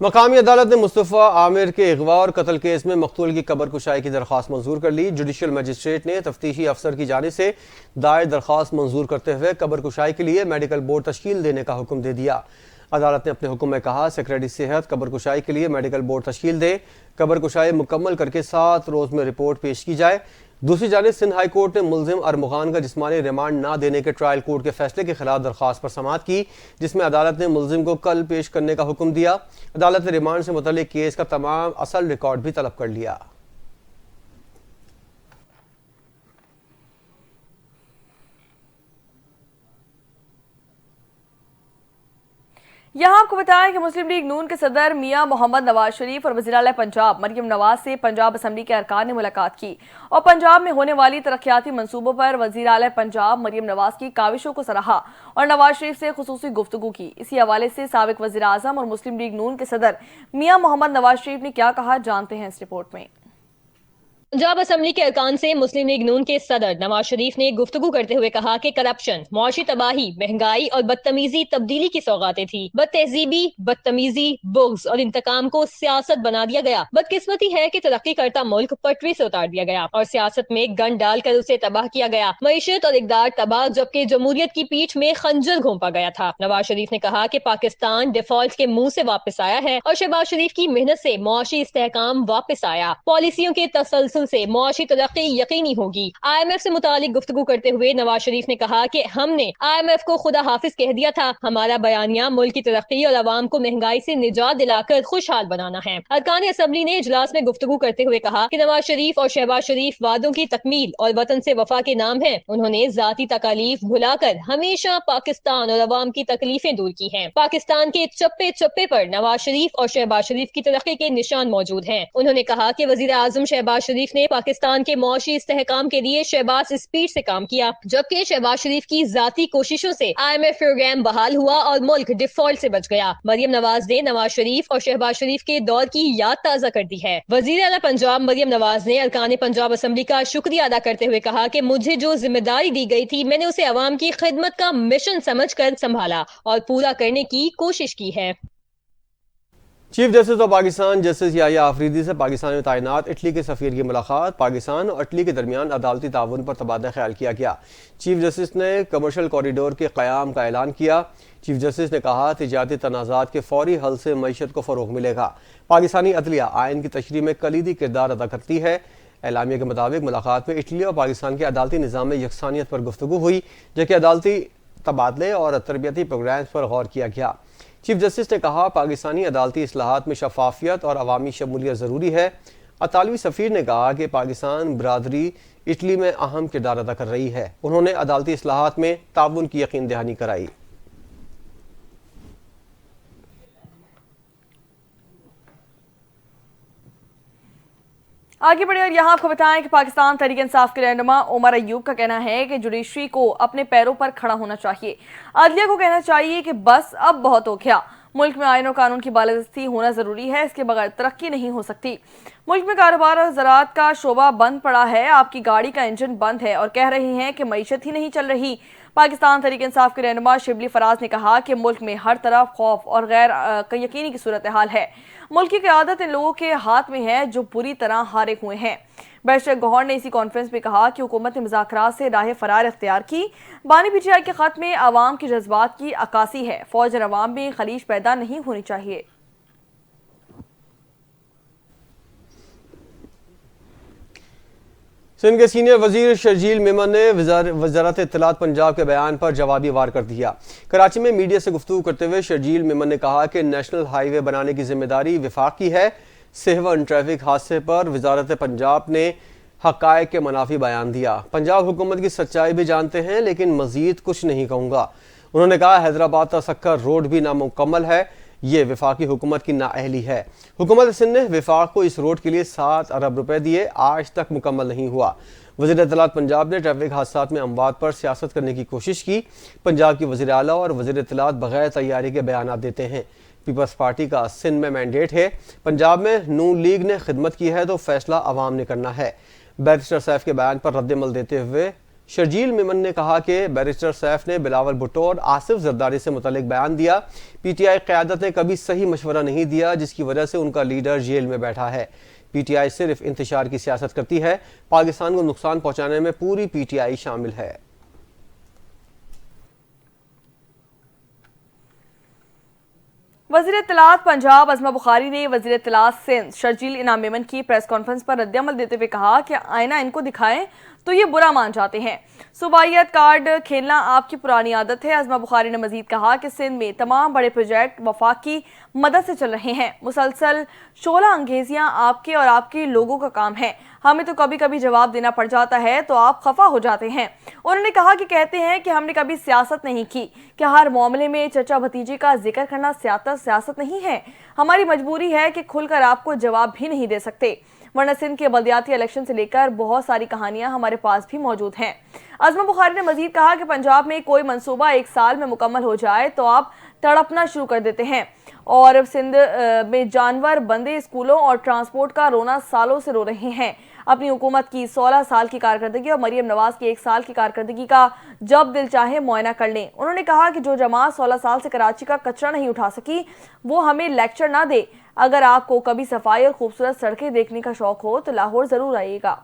مقامی عدالت نے مصطفیٰ عامر کے اغوا اور قتل کیس میں مقتول کی قبر کشائی کی درخواست منظور کر لی۔ جوڈیشل مجسٹریٹ نے تفتیشی افسر کی جانب سے دائر درخواست منظور کرتے ہوئے قبر کشائی کے لیے میڈیکل بورڈ تشکیل دینے کا حکم دے دیا۔ عدالت نے اپنے حکم میں کہا سیکرٹری صحت قبر کشائی کے لیے میڈیکل بورڈ تشکیل دے، قبر کشائی مکمل کر کے 7 روز میں رپورٹ پیش کی جائے۔ دوسری جانب سندھ ہائی کورٹ نے ملزم ارمغان کا جسمانی ریمانڈ نہ دینے کے ٹرائل کورٹ کے فیصلے کے خلاف درخواست پر سماعت کی، جس میں عدالت نے ملزم کو کل پیش کرنے کا حکم دیا۔ عدالت نے ریمانڈ سے متعلق کیس کا تمام اصل ریکارڈ بھی طلب کر لیا۔ یہاں آپ کو بتائیں کہ مسلم لیگ نون کے صدر میاں محمد نواز شریف اور وزیر اعلیٰ پنجاب مریم نواز سے پنجاب اسمبلی کے ارکان نے ملاقات کی اور پنجاب میں ہونے والی ترقیاتی منصوبوں پر وزیر اعلیٰ پنجاب مریم نواز کی کاوشوں کو سراہا اور نواز شریف سے خصوصی گفتگو کی۔ اسی حوالے سے سابق وزیر اعظم اور مسلم لیگ نون کے صدر میاں محمد نواز شریف نے کیا کہا، جانتے ہیں اس رپورٹ میں۔ پنجاب اسمبلی کے ارکان سے مسلم لیگ نون کے صدر نواز شریف نے گفتگو کرتے ہوئے کہا کہ کرپشن، معاشی تباہی، مہنگائی اور بدتمیزی تبدیلی کی سوغاتیں تھی۔ بد تہذیبی، بدتمیزی، بغض اور انتقام کو سیاست بنا دیا گیا۔ بدقسمتی ہے کہ ترقی کرتا ملک پٹری سے اتار دیا گیا اور سیاست میں گن ڈال کر اسے تباہ کیا گیا۔ معیشت اور اقدار تباہ، جبکہ جمہوریت کی پیٹھ میں خنجر گھونپا گیا تھا۔ نواز شریف نے کہا کہ پاکستان ڈیفالٹ کے منہ سے واپس آیا ہے اور شہباز شریف کی محنت سے معاشی استحکام واپس آیا۔ پالیسیوں کے تسلسل سے معاشی ترقی یقینی ہوگی۔ آئی ایم ایف سے متعلق گفتگو کرتے ہوئے نواز شریف نے کہا کہ ہم نے آئی ایم ایف کو خدا حافظ کہہ دیا تھا۔ ہمارا بیانیہ ملک کی ترقی اور عوام کو مہنگائی سے نجات دلا کر خوشحال بنانا ہے۔ ارکان اسمبلی نے اجلاس میں گفتگو کرتے ہوئے کہا کہ نواز شریف اور شہباز شریف وعدوں کی تکمیل اور وطن سے وفا کے نام ہیں۔ انہوں نے ذاتی تکالیف بھلا کر ہمیشہ پاکستان اور عوام کی تکلیفیں دور کی ہیں۔ پاکستان کے چپے چپے پر نواز شریف اور شہباز شریف کی ترقی کے نشان موجود ہیں۔ انہوں نے کہا کہ وزیر اعظم شہباز شریف نے پاکستان کے معاشی استحکام کے لیے شہباز اسپیڈ سے کام کیا، جبکہ شہباز شریف کی ذاتی کوششوں سے آئی ایم ایف پروگرام بحال ہوا اور ملک ڈیفالٹ سے بچ گیا۔ مریم نواز نے نواز شریف اور شہباز شریف کے دور کی یاد تازہ کر دی ہے۔ وزیر اعلیٰ پنجاب مریم نواز نے ارکان پنجاب اسمبلی کا شکریہ ادا کرتے ہوئے کہا کہ مجھے جو ذمہ داری دی گئی تھی میں نے اسے عوام کی خدمت کا مشن سمجھ کر سنبھالا اور پورا کرنے کی کوشش کی ہے۔ Chief justice of Pakistan justice Yahya Afridi سے پاکستان میں تعینات اٹلی کے سفیر کی ملاقات۔ پاکستان اور اٹلی کے درمیان عدالتی تعاون پر تبادلہ خیال کیا گیا۔ چیف جسٹس نے کمرشل کوریڈور کے قیام کا اعلان کیا۔ چیف جسٹس نے کہا تجارتی تنازعات کے فوری حل سے معیشت کو فروغ ملے گا۔ پاکستانی عدلیہ آئین کی تشریح میں کلیدی کردار ادا کرتی ہے۔ اعلامیہ کے مطابق ملاقات میں اٹلی اور پاکستان کے عدالتی نظام میں یکسانیت پر گفتگو ہوئی، جبکہ عدالتی تبادلے اور تربیتی پروگرامز پر غور کیا گیا۔ چیف جسٹس نے کہا پاکستانی عدالتی اصلاحات میں شفافیت اور عوامی شمولیت ضروری ہے۔ اطالوی سفیر نے کہا کہ پاکستان برادری اٹلی میں اہم کردار ادا کر رہی ہے۔ انہوں نے عدالتی اصلاحات میں تعاون کی یقین دہانی کرائی۔ آگے بڑھے اور یہاں آپ کو بتائیں کہ پاکستان تحریک انصاف کے رہنما عمر ایوب کا کہنا ہے کہ جوڈیشری کو اپنے پیروں پر کھڑا ہونا چاہیے۔ عدلیہ کو کہنا چاہیے کہ بس اب بہت ہو گیا۔ ملک میں آئین اور قانون کی بالادستی ہونا ضروری ہے، اس کے بغیر ترقی نہیں ہو سکتی۔ ملک میں کاروبار اور زراعت کا شعبہ بند پڑا ہے، آپ کی گاڑی کا انجن بند ہے اور کہہ رہی ہیں کہ معیشت ہی نہیں چل رہی۔ پاکستان تحریک انصاف کے رہنما شبلی فراز نے کہا کہ ملک میں ہر طرف خوف اور غیر یقینی کی صورتحال ہے۔ ملک کی قیادت ان لوگوں کے ہاتھ میں ہے جو پوری طرح ہارے ہوئے ہیں۔ بیشتر گوہر نے اسی کانفرنس میں کہا کہ حکومت نے مذاکرات سے راہ فرار اختیار کی۔ بانی پی ٹی آئی کے خط میں عوام کے جذبات کی عکاسی ہے، فوج اور عوام میں خلیج پیدا نہیں ہونی چاہیے۔ سندھ کے سینئر وزیر شرجیل میمن نے وزارت اطلاعات پنجاب کے بیان پر جوابی وار کر دیا۔ کراچی میں میڈیا سے گفتگو کرتے ہوئے شرجیل میمن نے کہا کہ نیشنل ہائی وے بنانے کی ذمہ داری وفاق کی ہے۔ سہون ٹریفک حادثے پر وزارت پنجاب نے حقائق کے منافی بیان دیا۔ پنجاب حکومت کی سچائی بھی جانتے ہیں لیکن مزید کچھ نہیں کہوں گا۔ انہوں نے کہا حیدرآباد تا سکر روڈ بھی نامکمل ہے، یہ وفاقی حکومت کی نااہلی ہے۔ حکومت سندھ نے وفاق کو اس روڈ کے لیے 7 ارب روپے دیے، آج تک مکمل نہیں ہوا۔ وزیر اطلاعات پنجاب نے ٹریفک حادثات میں اموات پر سیاست کرنے کی کوشش کی۔ پنجاب کی وزیر اعلیٰ اور وزیر اطلاعات بغیر تیاری کے بیانات دیتے ہیں۔ پیپلز پارٹی کا سندھ میں مینڈیٹ ہے، پنجاب میں نون لیگ نے خدمت کی ہے تو فیصلہ عوام نے کرنا ہے۔ بیرسٹر سیف کے بیان پر رد عمل دیتے ہوئے شرجیل میمن نے کہا کہ بیرسٹر سیف نے بلاول بھٹو اور آصف زرداری سے متعلق بیان دیا۔ پی ٹی آئی قیادت نے کبھی صحیح مشورہ نہیں دیا، جس کی وجہ سے ان کا لیڈر جیل میں بیٹھا ہے۔ پی ٹی آئی صرف انتشار کی سیاست کرتی ہے، پاکستان کو نقصان پہنچانے میں پوری پی ٹی آئی شامل ہے۔ وزیر اطلاعات پنجاب عظمہ بخاری نے وزیر اطلاعات سندھ شرجیل انعام میمن کی پریس کانفرنس پر رد عمل دیتے ہوئے کہا کہ آئینہ ان کو دکھائیں تو یہ برا مان جاتے ہیں۔ صوبائیت کارڈ کھیلنا آپ کی پرانی عادت ہے۔ عظمہ بخاری نے مزید کہا کہ سندھ میں تمام بڑے پروجیکٹ وفاق کی مدد سے چل رہے ہیں۔ مسلسل شعلہ انگیزیاں آپ کے اور آپ کے لوگوں کا کام ہے۔ ہمیں تو کبھی کبھی جواب دینا پڑ جاتا ہے تو آپ خفا ہو جاتے ہیں۔ انہوں نے کہا کہ کہتے ہیں کہ ہم نے کبھی سیاست نہیں کی، کہ ہر معاملے میں چچا بھتیجے کا ذکر کرنا سیاست نہیں ہے۔ ہماری مجبوری ہے کہ کھل کر آپ کو جواب بھی نہیں دے سکتے، ورنہ سندھ کے بلدیاتی الیکشن سے لے کر بہت ساری کہانیاں ہمارے پاس بھی موجود ہیں۔ عظمہ بخاری نے مزید کہا کہ پنجاب میں کوئی منصوبہ 1 سال میں مکمل ہو جائے تو آپ تڑپنا شروع کر دیتے ہیں، اور سندھ میں جانور، بندے، اسکولوں اور ٹرانسپورٹ کا رونا سالوں سے رو رہے ہیں۔ اپنی حکومت کی 16 سال کی کارکردگی اور مریم نواز کی 1 سال کی کارکردگی کا جب دل چاہے معائنہ کر لیں۔ انہوں نے کہا کہ جو جماعت 16 سال سے کراچی کا کچرا نہیں اٹھا سکی وہ ہمیں لیکچر نہ دے۔ اگر آپ کو کبھی صفائی اور خوبصورت سڑکیں دیکھنے کا شوق ہو تو لاہور ضرور آئیے گا۔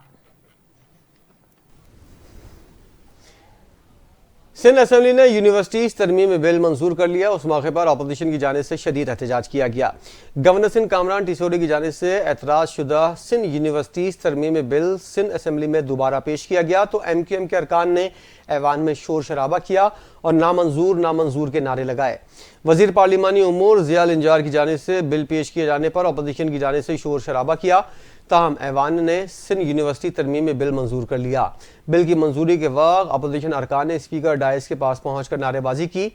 سندھ اسمبلی نے یونیورسٹیز ترمیم بل منظور کر لیا۔ اس موقع پر اپوزیشن کی جانب سے شدید احتجاج کیا گیا۔ گورنر سندھ کامران ٹیسوری کی جانب سے اعتراض شدہ سندھ یونیورسٹیز ترمیم بل سندھ اسمبلی میں دوبارہ پیش کیا گیا تو ایم کیو ایم کے ارکان نے ایوان میں شور شرابہ کیا اور نامنظور کے نعرے لگائے۔ وزیر پارلیمانی امور ضیاء الانجار کی جانب سے بل پیش کیے جانے پر اپوزیشن کی جانب سے شور شرابہ کیا، تاہم ایوان نے سندھ یونیورسٹی ترمیم بل منظور کر لیا۔ بل کی منظوری کے وقت اپوزیشن ارکان نے اسپیکر ڈائس کے پاس پہنچ کر نعرے بازی کی۔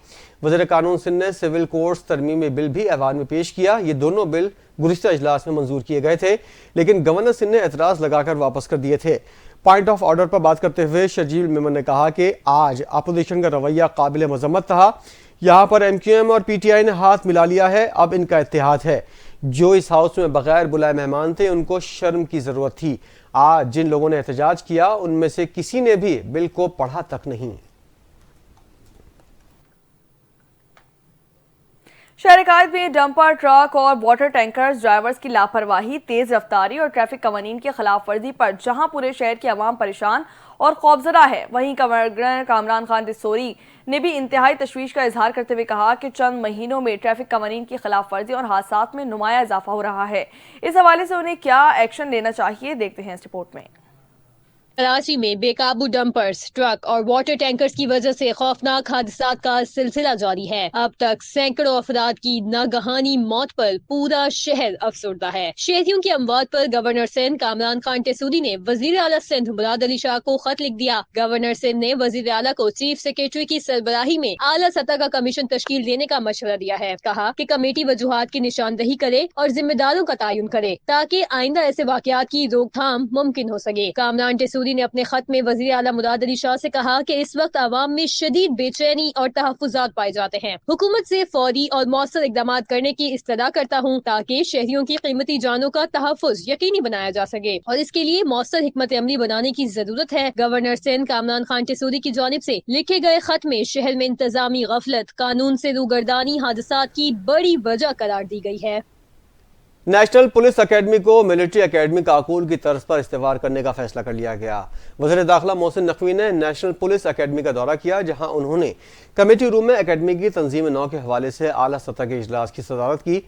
وزیر قانون سندھ نے سول کوڈز ترمیم بل بھی ایوان میں پیش کیا۔ یہ دونوں بل گزشتہ اجلاس میں منظور کیے گئے تھے، لیکن گورنر سندھ نے اعتراض لگا کر واپس کر دیے تھے۔ پوائنٹ آف آرڈر پر بات کرتے ہوئے شرجیل میمن نے کہا کہ آج اپوزیشن کا رویہ قابل مذمت تھا۔ یہاں پر ایم کیو ایم اور پی ٹی آئی نے ہاتھ ملا لیا ہے، اب ان کا اتحاد ہے۔ جو اس ہاؤس میں بغیر بلائے مہمان تھے ان کو شرم کی ضرورت تھی۔ آج جن لوگوں نے احتجاج کیا ان میں سے کسی نے بھی بل کو پڑھا تک نہیں۔ شہر قائد میں ڈمپر ٹرک اور واٹر ٹینکرز ڈرائیورز کی لاپرواہی، تیز رفتاری اور ٹریفک قوانین کی خلاف ورزی پر جہاں پورے شہر کی عوام پریشان اور خوفزدہ ہے، وہیں گورنر کامران خان ٹیسوری نے بھی انتہائی تشویش کا اظہار کرتے ہوئے کہا کہ چند مہینوں میں ٹریفک قوانین کی خلاف ورزی اور حادثات میں نمایاں اضافہ ہو رہا ہے۔ اس حوالے سے انہیں کیا ایکشن لینا چاہیے، دیکھتے ہیں اس رپورٹ میں۔ کراچی میں بے قابو ڈمپرز، ٹرک اور واٹر ٹینکرز کی وجہ سے خوفناک حادثات کا سلسلہ جاری ہے۔ اب تک سینکڑوں افراد کی ناگہانی موت پر پورا شہر افسردہ ہے۔ شہریوں کی اموات پر گورنر سندھ کامران خان ٹیسوری نے وزیر اعلیٰ سندھ مراد علی شاہ کو خط لکھ دیا۔ گورنر سندھ نے وزیر اعلیٰ کو چیف سیکریٹری کی سربراہی میں اعلیٰ سطح کا کمیشن تشکیل دینے کا مشورہ دیا ہے۔ کہا کہ کمیٹی وجوہات کی نشاندہی کرے اور ذمہ داروں کا تعین کرے تاکہ آئندہ ایسے واقعات کی روک تھام ممکن ہو سکے۔ کامران ٹیسوری نے اپنے خط میں وزیر اعلیٰ مراد علی شاہ سے کہا کہ اس وقت عوام میں شدید بے چینی اور تحفظات پائے جاتے ہیں۔ حکومت سے فوری اور مؤثر اقدامات کرنے کی استدعا کرتا ہوں تاکہ شہریوں کی قیمتی جانوں کا تحفظ یقینی بنایا جا سکے اور اس کے لیے مؤثر حکمت عملی بنانے کی ضرورت ہے۔ گورنر سندھ کامران خان ٹیسوری کی جانب سے لکھے گئے خط میں شہر میں انتظامی غفلت، قانون سے روگردانی حادثات کی بڑی وجہ قرار دی گئی ہے۔ نیشنل پولیس اکیڈمی کو ملٹری اکیڈمی کاکول کی طرز پر استوار کرنے کا فیصلہ کر لیا گیا۔ وزیر داخلہ محسن نقوی نے نیشنل پولیس اکیڈمی کا دورہ کیا، جہاں انہوں نے کمیٹی روم میں اکیڈمی کی تنظیم نو کے حوالے سے اعلیٰ سطح کے اجلاس کی صدارت کی۔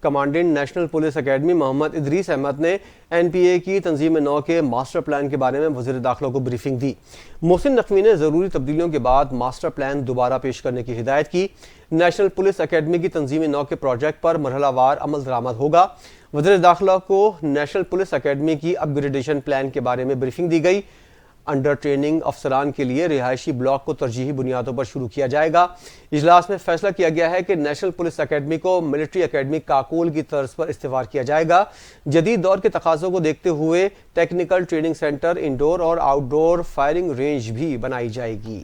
کمانڈنٹ نیشنل پولیس اکیڈمی محمد ادریس احمد نے این پی اے کی تنظیم نو کے ماسٹر پلان کے بارے میں وزیر داخلہ کو بریفنگ دی۔ محسن نقوی نے ضروری تبدیلیوں کے بعد ماسٹر پلان دوبارہ پیش کرنے کی ہدایت کی۔ نیشنل پولیس اکیڈمی کی تنظیم نو کے پروجیکٹ پر مرحلہ وار عمل درآمد ہوگا۔ وزیر داخلہ کو نیشنل پولیس اکیڈمی کی اپ گریڈیشن پلان کے بارے میں بریفنگ دی گئی۔ انڈر ٹریننگ افسران کے لیے رہائشی بلاک کو ترجیحی بنیادوں پر شروع کیا جائے گا۔ اجلاس میں فیصلہ کیا گیا ہے کہ نیشنل پولیس اکیڈمی کو ملٹری اکیڈمی کاکول کی طرز پر استوار کیا جائے گا۔ جدید دور کے تقاضوں کو دیکھتے ہوئے ٹیکنیکل ٹریننگ سینٹر، انڈور اور آؤٹ ڈور فائرنگ رینج بھی بنائی جائے گی۔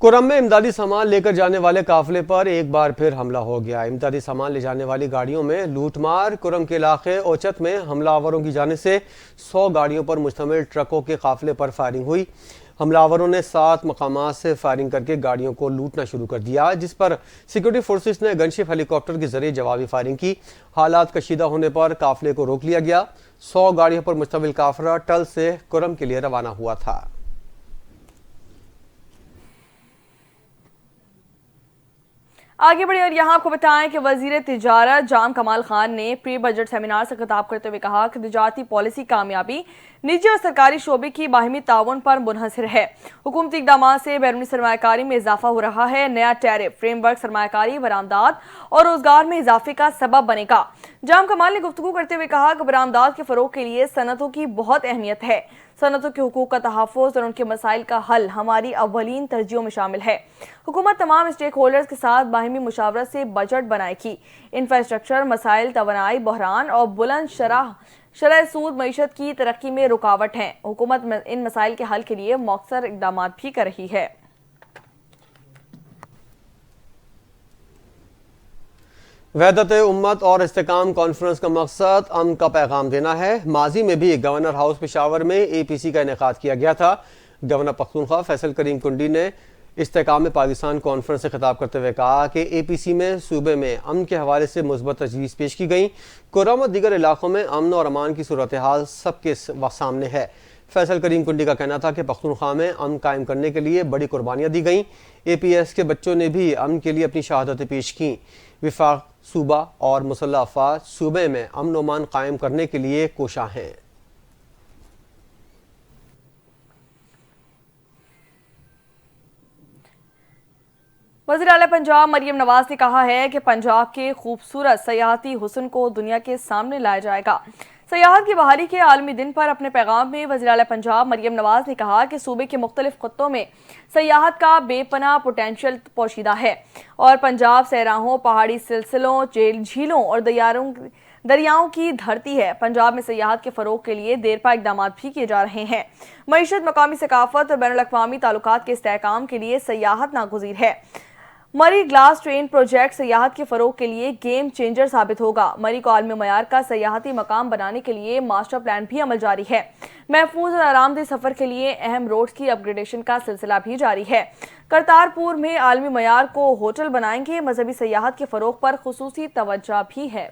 کرم میں امدادی سامان لے کر جانے والے قافلے پر ایک بار پھر حملہ ہو گیا۔ امدادی سامان لے جانے والی گاڑیوں میں لوٹ مار۔ کرم کے علاقے اوچت میں حملہ آوروں کی جانب سے 100 گاڑیوں پر مشتمل ٹرکوں کے قافلے پر فائرنگ ہوئی۔ حملہ آوروں نے 7 مقامات سے فائرنگ کر کے گاڑیوں کو لوٹنا شروع کر دیا، جس پر سیکورٹی فورسز نے گنشپ ہیلی کاپٹر کے ذریعے جوابی فائرنگ کی۔ حالات کشیدہ ہونے پر قافلے کو روک لیا گیا۔ 100 گاڑیوں پر مشتمل قافلہ ٹل سے کرم کے لیے روانہ ہوا تھا۔ آگے بڑھیں اور یہاں آپ کو بتائیں کہ وزیر تجارت جام کمال خان نے پری بجٹ سیمینار سے خطاب کرتے ہوئے کہا کہ تجارتی پالیسی کامیابی نجی اور سرکاری شعبے کی باہمی تعاون پر منحصر ہے۔ حکومتی اقدامات سے بیرونی سرمایہ کاری میں اضافہ ہو رہا ہے۔ نیا ٹیرف فریم ورک سرمایہ کاری، برآمدات اور روزگار میں اضافے کا سبب بنے گا۔ جام کمال نے گفتگو کرتے ہوئے کہا کہ برآمدات کے فروغ کے لیے صنعتوں کی بہت اہمیت ہے۔ صنعتوں کے حقوق کا تحفظ اور ان کے مسائل کا حل ہماری اولین ترجیحوں میں شامل ہے۔ حکومت تمام اسٹیک ہولڈرز کے ساتھ باہمی مشاورت سے بجٹ بنائے گی۔ انفراسٹرکچر مسائل، توانائی بحران اور بلند شرح سود معیشت کی ترقی میں رکاوٹ ہیں۔ حکومت ان مسائل کے حل کے لیے مؤثر اقدامات بھی کر رہی ہے۔ وحدت امت اور استحکام کانفرنس کا مقصد امن کا پیغام دینا ہے۔ ماضی میں بھی گورنر ہاؤس پشاور میں APC کا انعقاد کیا گیا تھا۔ گورنر پختونخوا فیصل کریم کنڈی نے استحکام پاکستان کانفرنس سے خطاب کرتے ہوئے کہا کہ APC میں صوبے میں امن کے حوالے سے مثبت تجویز پیش کی گئیں۔ کرم اور دیگر علاقوں میں امن اور امان کی صورتحال سب کے سامنے ہے۔ فیصل کریم کنڈی کا کہنا تھا کہ پختونخوا میں امن قائم کرنے کے لیے بڑی قربانیاں دی گئیں۔ APS کے بچوں نے بھی امن کے لیے اپنی شہادتیں پیش کیں۔ وفاق صوبہ اور مسلح افواج صوبے میں امن و امان قائم کرنے کے لیے کوشاں ہیں۔ وزیر اعلیٰ پنجاب مریم نواز نے کہا ہے کہ پنجاب کے خوبصورت سیاحتی حسن کو دنیا کے سامنے لایا جائے گا۔ سیاحت کی بحالی کے عالمی دن پر اپنے پیغام میں وزیر اعلیٰ پنجاب مریم نواز نے کہا کہ صوبے کے مختلف خطوں میں سیاحت کا بے پناہ پوٹینشل پوشیدہ ہے اور پنجاب سیراہوں، پہاڑی سلسلوں، جھیلوں اور دریاؤں کی دھرتی ہے۔ پنجاب میں سیاحت کے فروغ کے لیے دیرپا اقدامات بھی کیے جا رہے ہیں۔ معیشت، مقامی ثقافت اور بین الاقوامی تعلقات کے استحکام کے لیے سیاحت ناگزیر ہے۔ مری گلاس ٹرین پروجیکٹ سیاحت کے فروغ کے لیے گیم چینجر ثابت ہوگا۔ مری کو عالمی معیار کا سیاحتی مقام بنانے کے لیے ماسٹر پلان بھی عمل جاری ہے۔ محفوظ اور آرام دہ سفر کے لیے اہم روڈز کی اپ گریڈیشن کا سلسلہ بھی جاری ہے۔ کرتارپور میں عالمی معیار کو ہوٹل بنائیں گے۔ مذہبی سیاحت کے فروغ پر خصوصی توجہ بھی ہے۔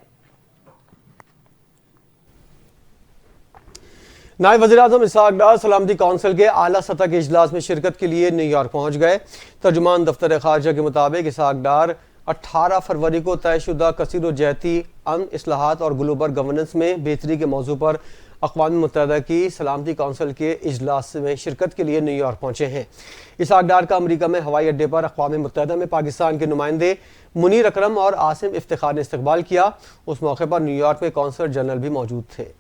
نائب وزیر اعظم اسحاق ڈار سلامتی کونسل کے اعلیٰ سطح کے اجلاس میں شرکت کے لیے نیو یارک پہنچ گئے۔ ترجمان دفتر خارجہ کے مطابق اسحاق ڈار 18 فروری کو طے شدہ کثیر و جہتی امن، اصلاحات اور گلوبل گورننس میں بہتری کے موضوع پر اقوام متحدہ کی سلامتی کونسل کے اجلاس میں شرکت کے لیے نیو یارک پہنچے ہیں۔ اسحاق ڈار کا امریکہ میں ہوائی اڈے پر اقوام متحدہ میں پاکستان کے نمائندے منیر اکرم اور عاصم افتخار نے استقبال کیا۔ اس موقع پر نیو یارک میں کونسل جنرل بھی موجود تھے۔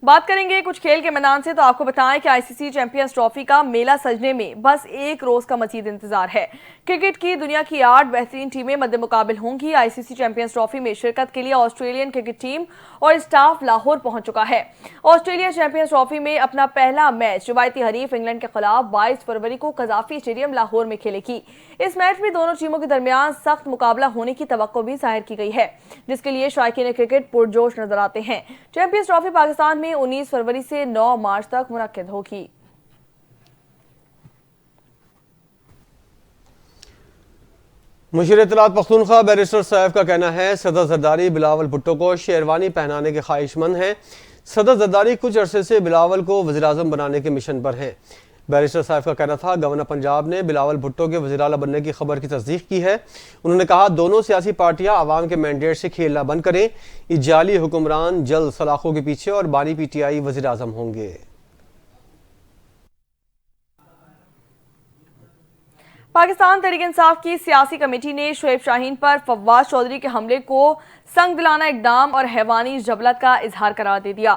بات کریں گے کچھ کھیل کے میدان سے تو آپ کو بتائیں کہ ICC چیمپئنز ٹرافی کا میلہ سجنے میں بس ایک روز کا مزید انتظار ہے۔ کرکٹ کی دنیا کی 8 بہترین ٹیمیں مد مقابل ہوں گی۔ ICC چیمپئنز ٹرافی میں شرکت کے لیے آسٹریلین کرکٹ ٹیم اور اسٹاف لاہور پہنچ چکا ہے۔ آسٹریلیا چیمپئنز ٹرافی میں اپنا پہلا میچ روایتی حریف انگلینڈ کے خلاف 22 فروری کو قذافی اسٹیڈیم لاہور میں کھیلے گی۔ اس میچ میں دونوں ٹیموں کے درمیان سخت مقابلہ ہونے کی توقع بھی ظاہر کی گئی ہے، جس کے لیے شائقین کرکٹ پرجوش نظر آتے ہیں۔ چیمپئنز ٹرافی پاکستان میں 19 فروری سے 9 مارچ تک منعقد ہوگی۔ مشیر اطلاعات پختونخوا بیرسٹر سیف کا کہنا ہے صدر زرداری بلاول بھٹو کو شیروانی پہنانے کے خواہش مند ہیں۔ صدر زرداری کچھ عرصے سے بلاول کو وزیراعظم بنانے کے مشن پر ہیں۔ بیرسٹر سیف کا کہنا تھا گورنر پنجاب نے بلاول بھٹو کے وزیر اعلیٰ بننے کی خبر کی تصدیق کی ہے۔ انہوں نے کہا دونوں سیاسی پارٹیاں عوام کے مینڈیٹ سے کھیلنا بند کریں۔ یہ جعلی حکمران جلد سلاخوں کے پیچھے اور بانی PTI وزیر اعظم ہوں گے۔ پاکستان تحریک انصاف کی سیاسی کمیٹی نے شعیب شاہین پر فواز چودھری کے حملے کو سنگ دلانہ اقدام اور حیوانی جبلت کا اظہار قرار دے دیا۔